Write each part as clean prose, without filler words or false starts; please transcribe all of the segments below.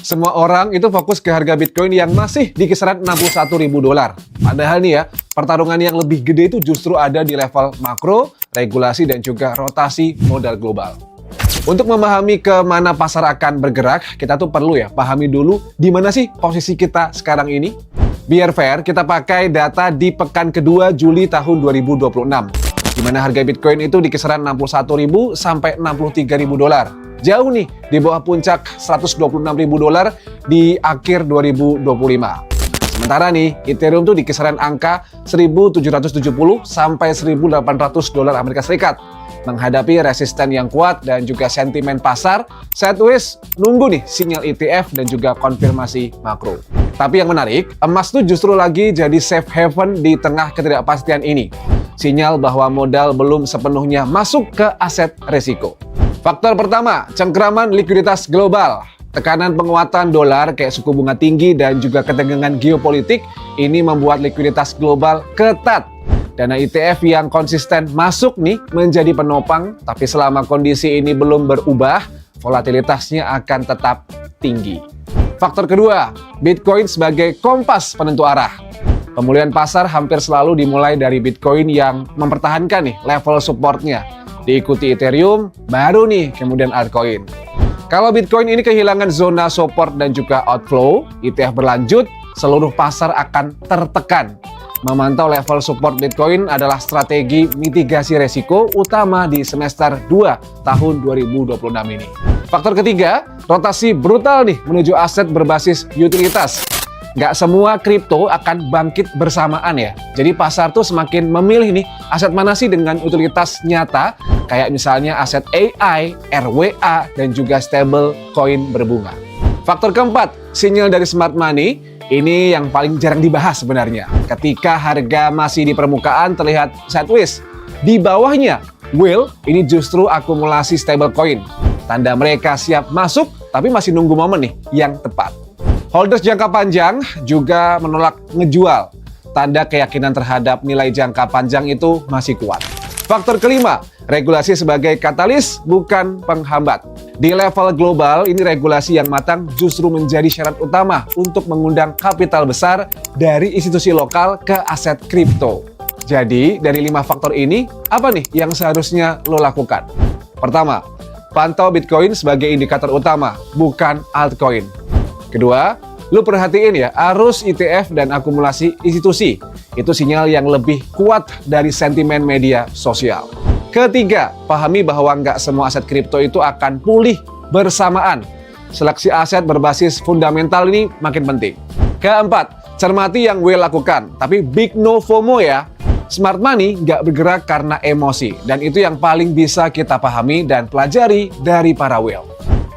Semua orang itu fokus ke harga Bitcoin yang masih di kisaran $61.000. Padahal nih ya, pertarungan yang lebih gede itu justru ada di level makro, regulasi, dan juga rotasi modal global. Untuk memahami kemana pasar akan bergerak, kita tuh perlu ya pahami dulu di mana sih posisi kita sekarang ini. Biar fair, kita pakai data di pekan kedua Juli tahun 2026, di mana harga Bitcoin itu di kisaran $61.000 sampai $63.000. Jauh nih di bawah puncak $126.000 di akhir 2025. Sementara nih, Ethereum tuh di kisaran angka 1.770 sampai $1.800 Amerika Serikat. Menghadapi resisten yang kuat dan juga sentimen pasar, sideways nunggu nih sinyal ETF dan juga konfirmasi makro. Tapi yang menarik, emas tuh justru lagi jadi safe haven di tengah ketidakpastian ini. Sinyal bahwa modal belum sepenuhnya masuk ke aset resiko. Faktor pertama, cengkraman likuiditas global. Tekanan penguatan dolar kayak suku bunga tinggi dan juga ketegangan geopolitik ini membuat likuiditas global ketat. Dana ETF yang konsisten masuk nih menjadi penopang, tapi selama kondisi ini belum berubah, volatilitasnya akan tetap tinggi. Faktor kedua, Bitcoin sebagai kompas penentu arah. Pemulihan pasar hampir selalu dimulai dari Bitcoin yang mempertahankan nih level supportnya. Diikuti Ethereum, baru nih kemudian altcoin. Kalau Bitcoin ini kehilangan zona support dan juga outflow, ETF berlanjut, seluruh pasar akan tertekan. Memantau level support Bitcoin adalah strategi mitigasi resiko utama di semester 2 tahun 2026 ini. Faktor ketiga, rotasi brutal nih menuju aset berbasis utilitas. Nggak semua kripto akan bangkit bersamaan ya. Jadi pasar tuh semakin memilih nih aset mana sih dengan utilitas nyata, kayak misalnya aset AI, RWA, dan juga stable coin berbunga. Faktor keempat, sinyal dari smart money. Ini yang paling jarang dibahas sebenarnya. Ketika harga masih di permukaan terlihat sideways. Di bawahnya, whale ini justru akumulasi stablecoin. Tanda mereka siap masuk, tapi masih nunggu momen nih yang tepat. Holders jangka panjang juga menolak ngejual. Tanda keyakinan terhadap nilai jangka panjang itu masih kuat. Faktor kelima, regulasi sebagai katalis bukan penghambat. Di level global, ini regulasi yang matang justru menjadi syarat utama untuk mengundang kapital besar dari institusi lokal ke aset kripto. Jadi, dari 5 faktor ini, apa nih yang seharusnya lo lakukan? Pertama, pantau Bitcoin sebagai indikator utama, bukan altcoin. Kedua, lo perhatiin ya, arus ETF dan akumulasi institusi. Itu sinyal yang lebih kuat dari sentimen media sosial. Ketiga, pahami bahwa nggak semua aset kripto itu akan pulih bersamaan. Seleksi aset berbasis fundamental ini makin penting. Keempat, cermati yang whale lakukan, tapi big no FOMO ya. Smart money nggak bergerak karena emosi, dan itu yang paling bisa kita pahami dan pelajari dari para whale.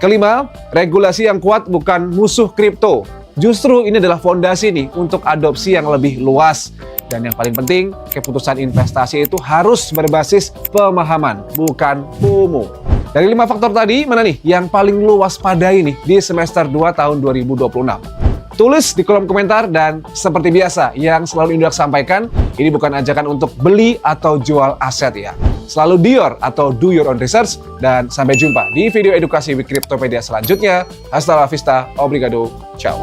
Kelima, regulasi yang kuat bukan musuh kripto. Justru ini adalah fondasi nih untuk adopsi yang lebih luas. Dan yang paling penting, keputusan investasi itu harus berbasis pemahaman, bukan FOMO. Dari 5 faktor tadi, mana nih yang paling lu waspadai nih di semester 2 tahun 2026? Tulis di kolom komentar, dan seperti biasa yang selalu Indra sampaikan, ini bukan ajakan untuk beli atau jual aset ya. Selalu do your own research, dan sampai jumpa di video edukasi with Cryptopedia selanjutnya. Hasta la vista, obrigado, ciao.